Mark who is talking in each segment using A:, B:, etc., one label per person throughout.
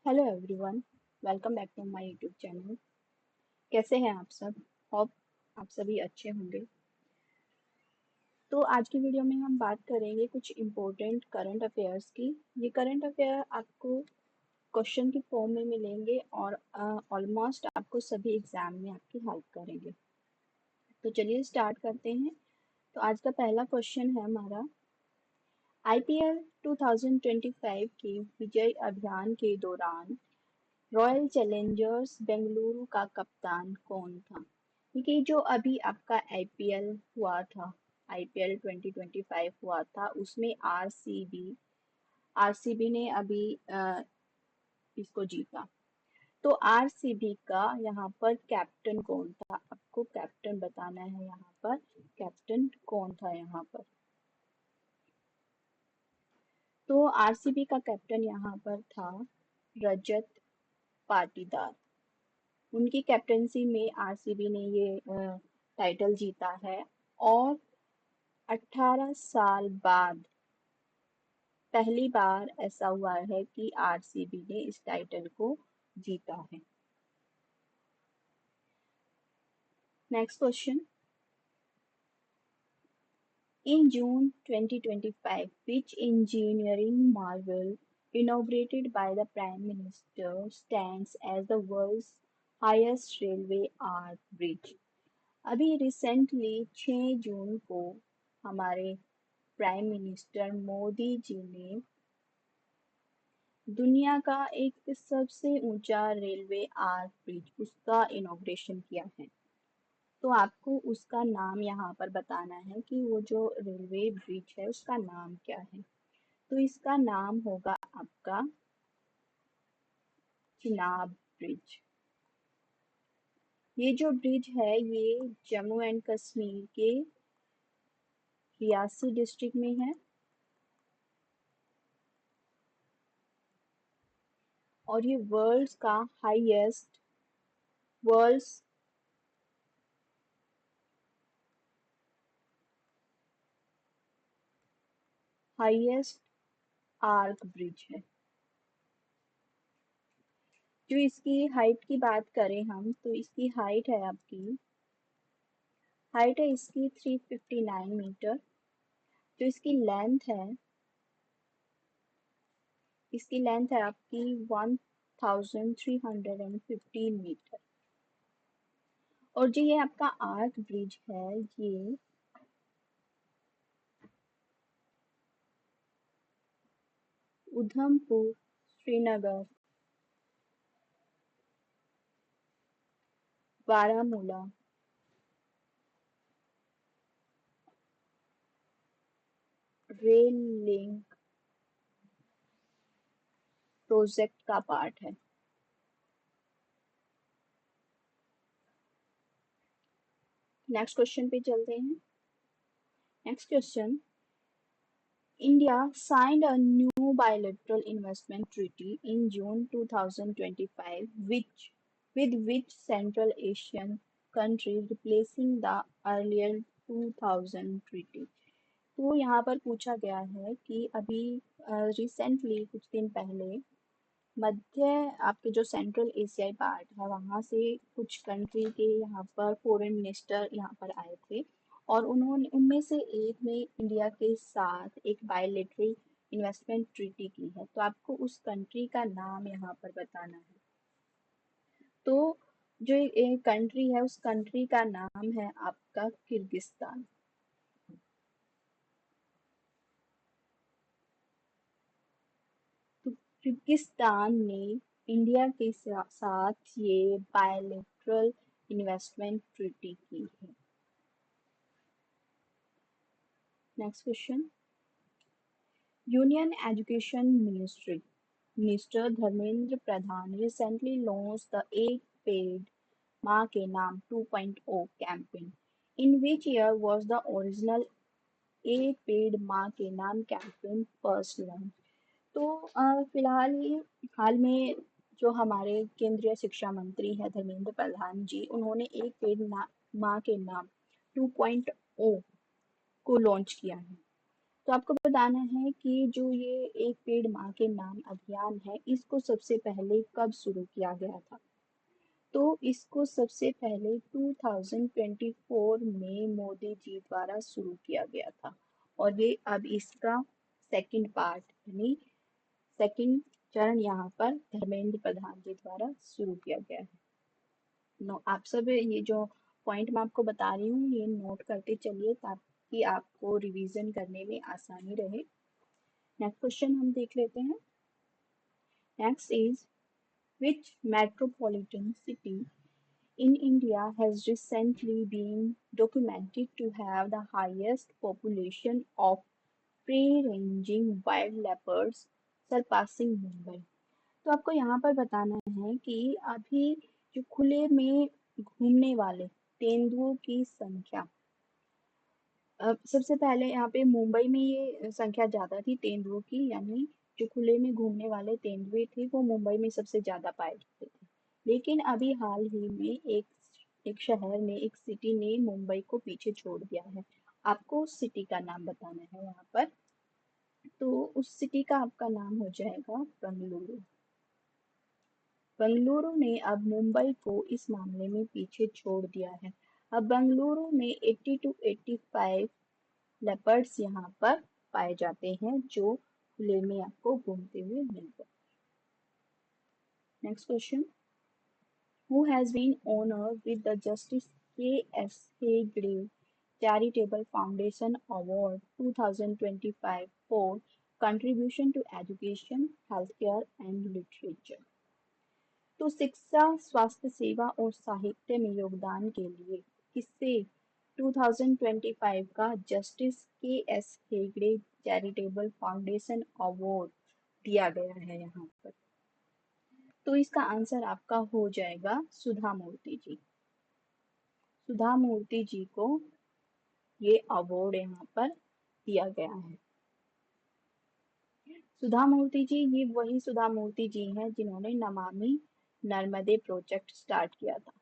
A: Hello everyone. Welcome back to my YouTube channel. कैसे हैं आप सब? होप आप सभी अच्छे होंगे। तो आज की वीडियो में हम बात करेंगे कुछ इम्पोर्टेंट करंट अफेयर्स की। ये करंट अफेयर आपको क्वेश्चन की फॉर्म में मिलेंगे और ऑलमोस्ट आपको सभी एग्जाम में आपकी हेल्प करेंगे। तो चलिए स्टार्ट करते हैं। तो आज का पहला क्वेश्चन है हमारा, आईपीएल 2025 के विजय अभियान के दौरान रॉयल चैलेंजर्स बेंगलुरु का कप्तान कौन था? क्योंकि जो अभी आपका आईपीएल हुआ था, आईपीएल 2025 हुआ था, उसमें आरसीबी ने अभी इसको जीता। तो आरसीबी का यहाँ पर कैप्टन कौन था? आपको कैप्टन बताना है यहाँ पर। कैप्टन कौन था यहाँ पर? तो आरसीबी का कैप्टन यहाँ पर था रजत पाटीदार। उनकी कैप्टनसी में आरसीबी ने ये टाइटल जीता है और 18 साल बाद पहली बार ऐसा हुआ है कि आरसीबी ने इस टाइटल को जीता है। Next question, in June 2025 which engineering marvel inaugurated by the prime minister stands as the world's highest railway arch bridge? अभी रिसेंटली 6 जून को हमारे प्राइम मिनिस्टर मोदी जी ने दुनिया का एक सबसे ऊंचा रेलवे आर्क ब्रिज उसका इनॉग्रेशन किया है। तो आपको उसका नाम यहाँ पर बताना है कि वो जो रेलवे ब्रिज है उसका नाम क्या है। तो इसका नाम होगा आपका चिनाब ब्रिज। ये जो ब्रिज है ये जम्मू एंड कश्मीर के रियासी डिस्ट्रिक्ट में है और ये वर्ल्ड्स हाईएस्ट आर्क ब्रिज है। जो इसकी हाइट की बात करें हम तो इसकी हाइट है इसकी 359 मीटर। जो इसकी लेंथ है आपकी 1315 मीटर। और जो ये आपका आर्क ब्रिज है ये Udhampur, Srinagar, Baramulla, rail link project का पार्ट है। नेक्स्ट क्वेश्चन पे चलते हैं। Next question, India signed a new bilateral investment treaty in June 2025 with which Central Asian country replacing the earlier 2000 treaty। तो यहाँ पर पूछा गया है कि अभी रिसेंटली कुछ दिन पहले मध्य आपके जो सेंट्रल एशियाई पार्ट है वहाँ से कुछ कंट्री के यहाँ पर फॉरेन मिनिस्टर यहाँ पर आए थे और उन्होंने उनमें से एक ने इंडिया के साथ एक बायलेटरल इन्वेस्टमेंट ट्रीटी की है। तो आपको उस कंट्री का नाम यहाँ पर बताना है। तो जो एक कंट्री है उस कंट्री का नाम है आपका किर्गिस्तान। तो किर्गिस्तान ने इंडिया के साथ ये बायलेटरल इन्वेस्टमेंट ट्रीटी की है। Next question, union education minister Dharmendra Pradhan recently launched the एक पेड़ माँ के नाम 2.0 campaign. In which year was the original एक पेड़ माँ के नाम कैंपेन फर्स्ट लॉन्च? तो फिलहाल ही हाल में जो हमारे केंद्रीय शिक्षा मंत्री है धर्मेंद्र प्रधान जी, उन्होंने एक पेड़ माँ के नाम 2.0 को लॉन्च किया है। तो आपको बताना है कि जो ये एक पेड़ माँ के नाम अभियान है, इसको सबसे पहले कब शुरू किया गया था? तो इसको सबसे पहले 2024 में मोदी जी द्वारा शुरू किया गया था, और ये अब इसका सेकंड पार्ट यानी सेकंड चरण यहाँ पर धर्मेंद्र प्रधान जी द्वारा शुरू किया गया है। नो, आप सब ये जो पॉइंट मैं आपको बता रही हूँ ये नोट करते चलिए ताकि आपको रिवीजन करने में आसानी रहे। नेक्स्ट क्वेश्चन हम देख लेते हैं। Next is which metropolitan city in India has recently been documented to have the highest population of free-ranging wild leopards surpassing Mumbai? तो आपको यहाँ पर बताना है कि अभी जो खुले में घूमने वाले तेंदुओं की संख्या, सबसे पहले यहाँ पे मुंबई में ये संख्या ज्यादा थी तेंदुओं की, यानी जो खुले में घूमने वाले तेंदुए थे वो मुंबई में सबसे ज्यादा पाए जाते थे। लेकिन अभी हाल ही में एक शहर ने, एक सिटी ने मुंबई को पीछे छोड़ दिया है। आपको उस सिटी का नाम बताना है यहाँ पर। तो उस सिटी का आपका नाम हो जाएगा बेंगलुरु। बेंगलुरु ने अब मुंबई को इस मामले में पीछे छोड़ दिया है। अब बेंगलुरु में 80 to 85 लेपर्ड्स यहाँ पर पाए जाते हैं जो खुले में आपको घूमते हुए मिलते हैं। Next question, who has been honored with the Justice K.S. Hegde Charitable Foundation Award 2025 for contribution to education, healthcare and literature? तो शिक्षा, स्वास्थ्य सेवा और साहित्य में योगदान के लिए किसे 2025 का जस्टिस के S Hegde charitable foundation award दिया गया है यहाँ पर? तो इसका आंसर आपका हो जाएगा सुधा मूर्ति जी। सुधा मूर्ति जी को ये अवार्ड यहाँ पर दिया गया है। सुधा मूर्ति जी, ये वही सुधा मूर्ति जी हैं जिन्होंने नमामि नर्मदे प्रोजेक्ट स्टार्ट किया था।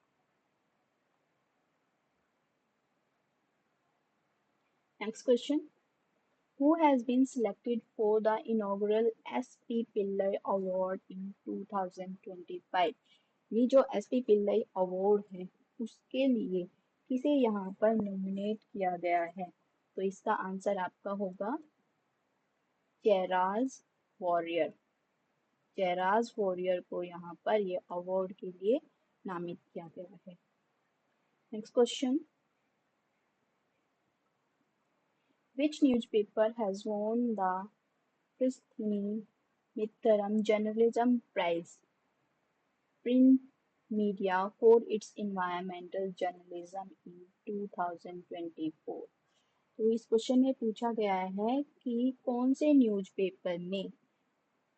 A: Next question, who has been selected for the inaugural SP Pillai Award in 2025? ये जो SP Pillai Award है उसके लिए किसे यहाँ पर नॉमिनेट किया गया है? तो इसका आंसर आपका होगा जयराज वॉरियर। जयराज वॉरियर को यहाँ पर ये अवार्ड के लिए नामित किया गया है। Next question, which newspaper has won the Pristine Mitterrand Journalism Prize print media for its environmental journalism in 2024? तो इस क्वेश्चन में पूछा गया है कि कौन से न्यूज़पेपर ने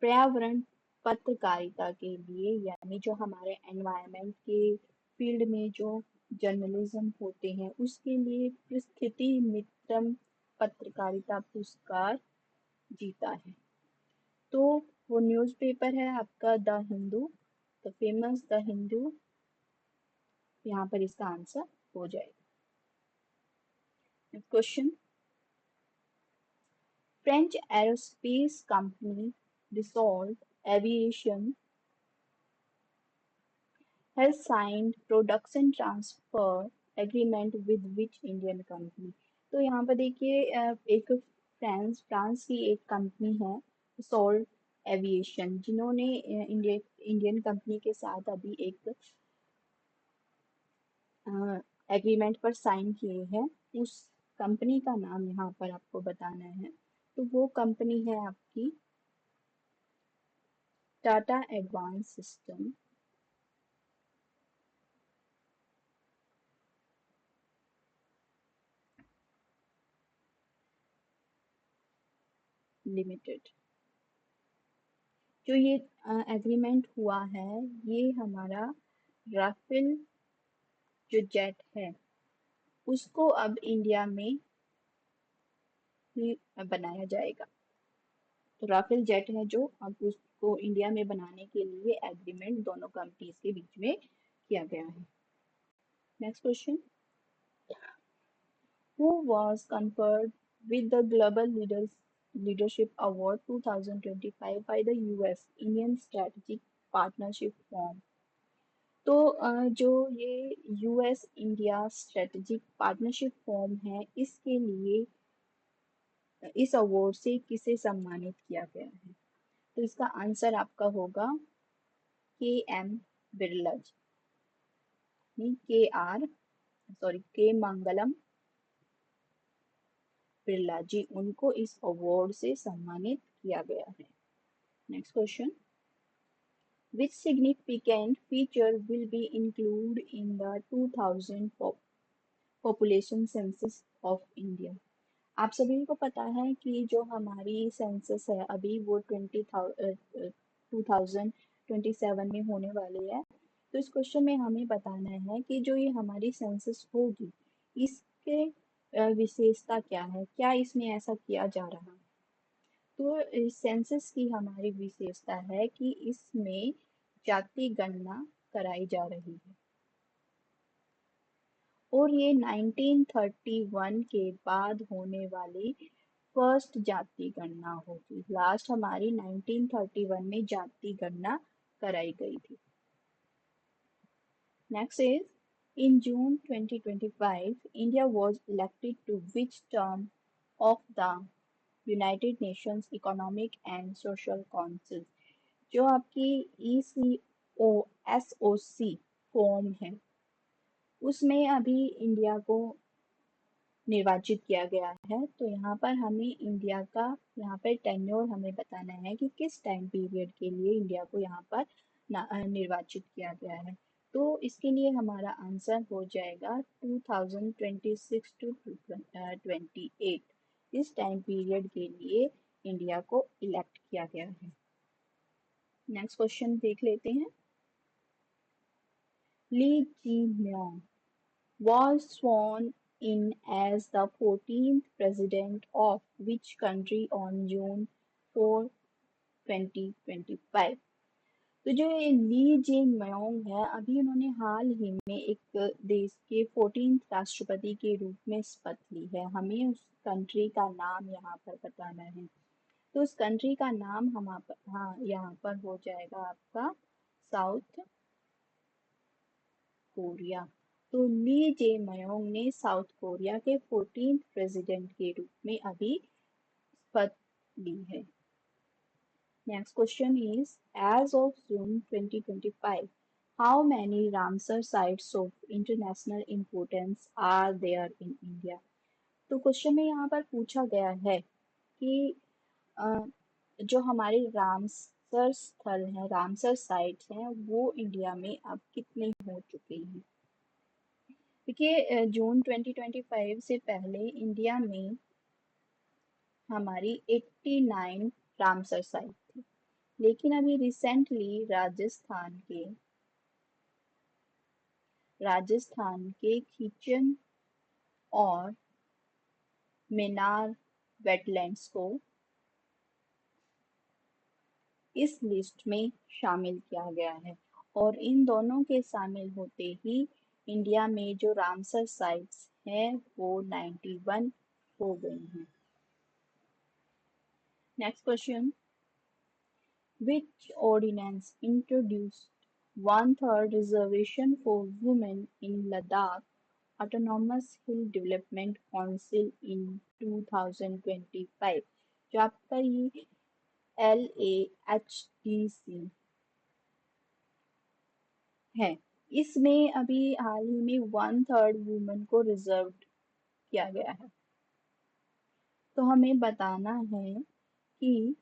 A: पर्यावरण पत्रकारिता के लिए, यानी जो हमारे एनवायरनमेंट के फील्ड में जो जर्नलिज्म होते हैं उसके लिए परिस्थिति मित्रम पत्रकारिता पुरस्कार जीता है? तो वो न्यूज़पेपर है आपका the Hindu, the famous the Hindu, यहाँ पर इसका आंसर हो जाएगा। Question, French aerospace company Dassault Aviation has signed production transfer agreement with which Indian company? तो यहाँ पर देखिए एक फ्रांस की एक कंपनी है Dassault एविएशन, जिन्होंने इंडियन कंपनी के साथ अभी एक एग्रीमेंट पर साइन किए हैं। उस कंपनी का नाम यहाँ पर आपको बताना है। तो वो कंपनी है आपकी टाटा एडवांस सिस्टम लिमिटेड। जो ये एग्रीमेंट हुआ है ये हमारा राफेल जो जेट है उसको अब इंडिया में ही बनाया जाएगा। तो राफेल जेट है जो अब उसको इंडिया में बनाने के लिए एग्रीमेंट दोनों कंपनीज के बीच में किया गया है। Next question, who was conferred with the Leadership Award 2025 by the US Indian Strategic Partnership Forum। तो जो ये US India strategic partnership form है, इसके लिए इस अवार्ड से किसे सम्मानित किया गया है? तो इसका आंसर आपका होगा के एम बिरला जी, के मंगलम बिरला जी, उनको इस अवार्ड से सम्मानित किया गया है। Next question, which significant feature will be included in the 2000 population census of India? आप सभी को पता है कि जो हमारी सेंसस है अभी वो 2027 में होने वाली है। तो इस क्वेश्चन में हमें बताना है कि जो ये हमारी सेंसस होगी इसके विशेषता क्या है, क्या इसमें ऐसा किया जा रहा है? तो इस सेंसस की हमारी विशेषता है कि इसमें जाति गणना कराई जा रही है और ये 1931 के बाद होने वाली फर्स्ट जाति गणना होगी। लास्ट हमारी 1931 में जाति गणना कराई गई थी। Next is, in June 2025, India was elected to which term of the United Nations Economic and Social Council? जो आपकी ECOSOC फॉर्म है उसमें अभी इंडिया को निर्वाचित किया गया है। तो यहाँ पर हमें इंडिया का यहाँ पर टेन्योर हमें बताना है कि किस टाइम पीरियड के लिए इंडिया को यहाँ पर निर्वाचित किया गया है। तो इसके लिए हमारा आंसर हो जाएगा 2026 टू 28। इस टाइम पीरियड के लिए इंडिया को इलेक्ट किया गया है। नेक्स्ट क्वेश्चन देख लेते हैं। ली जी Mueang was sworn in as the 14th president of which country on June 4, 2025? तो जो ये ली जे म्योंग है अभी उन्होंने हाल ही में एक देश के 14th राष्ट्रपति के रूप में शपथ ली है। हमें उस कंट्री का नाम यहाँ पर बताना है। तो उस कंट्री का नाम यहाँ पर हो जाएगा आपका साउथ कोरिया। तो ली जे मयोंग ने साउथ कोरिया के 14th प्रेसिडेंट के रूप में अभी शपथ ली है। Next question is, as of June 2025, how many Ramsar sites of international importance are there in India? तो क्वेश्चन में यहाँ पर पूछा गया है कि जो हमारे रामसर स्थल हैं, रामसर साइट्स हैं, वो इंडिया में अब कितने हो चुके हैं? देखिए जून 2025 से पहले इंडिया में हमारी 89 रामसर साइट थी, लेकिन अभी रिसेंटली राजस्थान के खीचन और मेनार वेटलैंड्स को इस लिस्ट में शामिल किया गया है और इन दोनों के शामिल होते ही इंडिया में जो रामसर साइट्स हैं वो 91 हो गई हैं। Next question, which ordinance introduced one-third reservation for women in Ladakh Autonomous Hill Development Council in 2025? जो आपका ये LAHDC है, इसमें अभी हाल ही में 1/3 वुमेन को रिजर्व किया गया है। तो हमें बताना है कि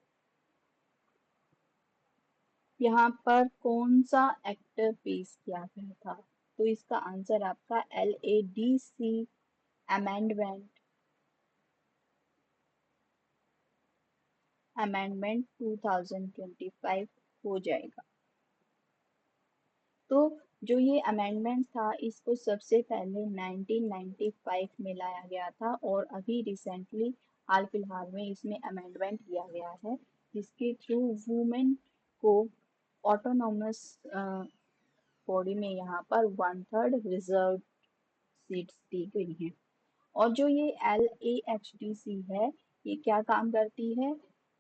A: यहाँ पर कौन सा एक्ट पेश किया गया था। तो इसका आंसर आपका LADC अमेंडमेंट 2025 हो जाएगा। तो जो ये अमेंडमेंट था इसको सबसे पहले 1995 में लाया गया था और अभी रिसेंटली हाल फिलहाल में इसमें अमेंडमेंट किया गया है जिसके थ्रू वुमेन को ऑटोनॉमस बॉडी में यहाँ पर 1/3 रिजर्व सीट्स दी गई हैं। और जो ये LAHDC है, ये क्या काम करती है?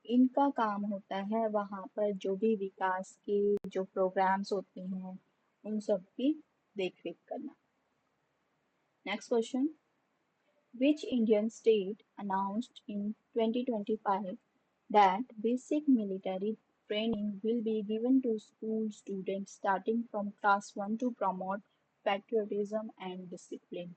A: इनका काम होता है वहाँ पर जो भी विकास के जो प्रोग्राम्स होते हैं उन सब की देख रेख करना। Next question, which Indian state announced in 2025 that basic military training will be given to school students starting from class 1 to promote patriotism and discipline?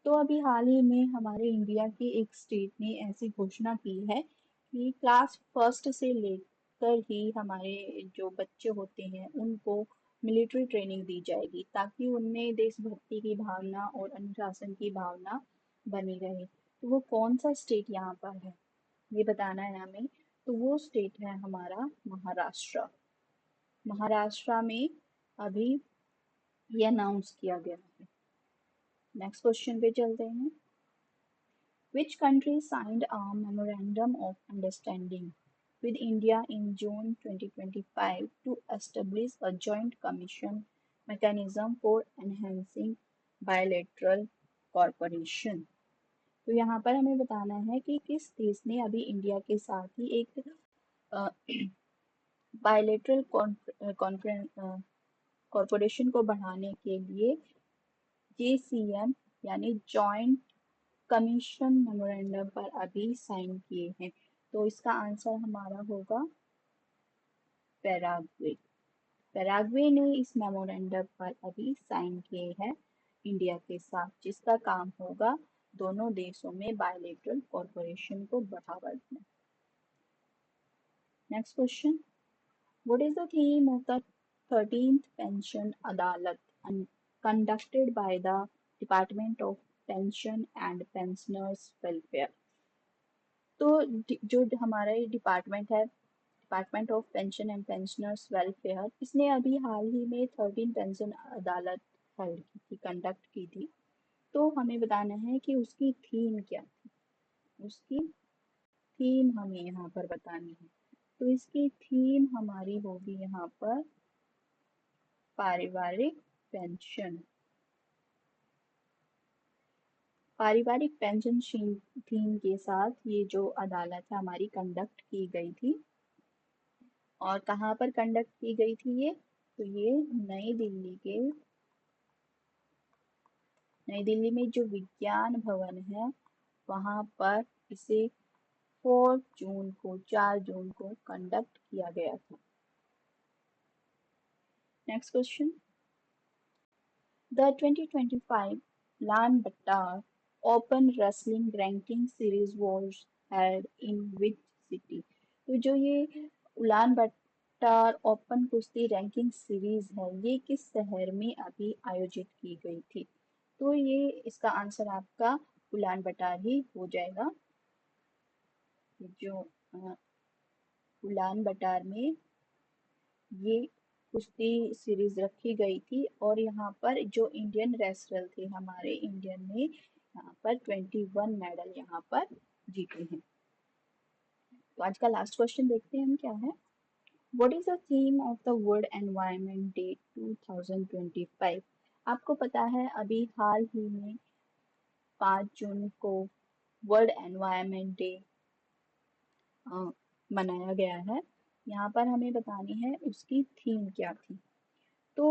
A: तो अभी हाल ही में हमारे इंडिया के एक स्टेट ने ऐसी घोषणा की है कि क्लास फर्स्ट से लेकर ही हमारे जो बच्चे होते हैं उनको मिलिट्री ट्रेनिंग दी जाएगी ताकि उनमें देशभक्ति की भावना और अनुशासन की भावना बनी रहे। तो वो कौन सा स्टेट यहाँ पर है ये बताना है हमें। तो वो स्टेट है हमारा महाराष्ट्र। महाराष्ट्र में अभी ये अनाउंस किया गया है। नेक्स्ट क्वेश्चन पे चलते हैं। Which country signed a memorandum of understanding with India in June 2025 to establish a joint commission mechanism for enhancing bilateral cooperation? तो यहाँ पर हमें बताना है कि किस देश ने अभी इंडिया के साथ ही एक बायलेटरल कॉरपोरेशन को बढ़ाने के लिए JCM यानी जॉइंट कमीशन मेमोरेंडम पर अभी साइन किए हैं। तो इसका आंसर हमारा होगा पैराग्वे। पैराग्वे ने इस मेमोरेंडम पर अभी साइन किए हैं इंडिया के साथ, जिसका काम होगा दोनों देशों में बायलेटरल कॉरपोरेशन को बढ़ावा देना। Next question, what is the theme of the 13th pension अदालत conducted by the Department of Pension and Pensioners Welfare? तो जो हमारा ये डिपार्टमेंट है, department of pension and pensioners welfare, इसने अभी हाल ही में 13 पेंशन अदालत हेल्ड की थी, कंडक्ट की थी। तो हमें बताना है कि उसकी थीम क्या थी। उसकी थीम हमें यहाँ पर बतानी है। तो इसकी थीम हमारी होगी यहाँ पर पारिवारिक पेंशन। पारिवारिक पेंशन थीम के साथ ये जो अदालत है हमारी कंडक्ट की गई थी। और कहाँ पर कंडक्ट की गई थी ये? तो ये नई दिल्ली में जो विज्ञान भवन है वहाँ पर इसे 4 जून को कंडक्ट किया गया था। Next question, the 2025 Ulaanbaatar open wrestling ranking series was held in which city? तो जो ये उलान बट्टार ओपन कुश्ती रैंकिंग सीरीज है ये किस शहर में अभी आयोजित की गई थी? तो ये इसका आंसर आपका उलान बट्टार ही हो जाएगा। जो उलान बट्टार में ये कुश्ती सीरीज रखी गई थी और यहाँ पर जो इंडियन रेसलर थे हमारे इंडियन ने यहाँ पर 21 मेडल यहाँ पर जीते हैं। तो आज का लास्ट क्वेश्चन देखते हैं हम क्या है। What is the theme of the World Environment Day 2025? आपको पता है अभी हाल ही में 5 जून को वर्ल्ड एनवायरनमेंट डे मनाया गया है। यहाँ पर हमें बतानी है उसकी थीम क्या थी। तो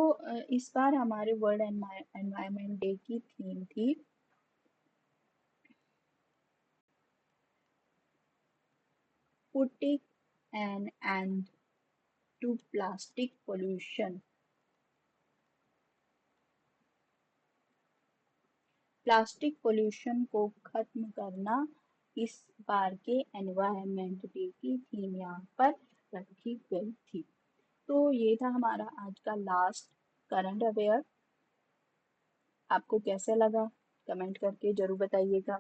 A: इस बार हमारे वर्ल्ड एनवायरनमेंट डे की थीम थी putting an end to plastic pollution. Plastic pollution को खत्म करना इस बार के एनवायरनमेंट डे की थीम यहाँ पर रखी गई थी। तो ये था हमारा आज का लास्ट करंट अफेयर। आपको कैसे लगा कमेंट करके जरूर बताइएगा।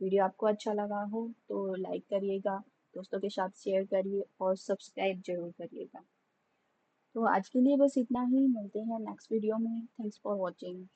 A: वीडियो आपको अच्छा लगा हो तो लाइक करिएगा, दोस्तों के साथ शेयर करिए और सब्सक्राइब जरूर करिएगा। तो आज के लिए बस इतना ही, मिलते हैं नेक्स्ट वीडियो में। Thanks for watching.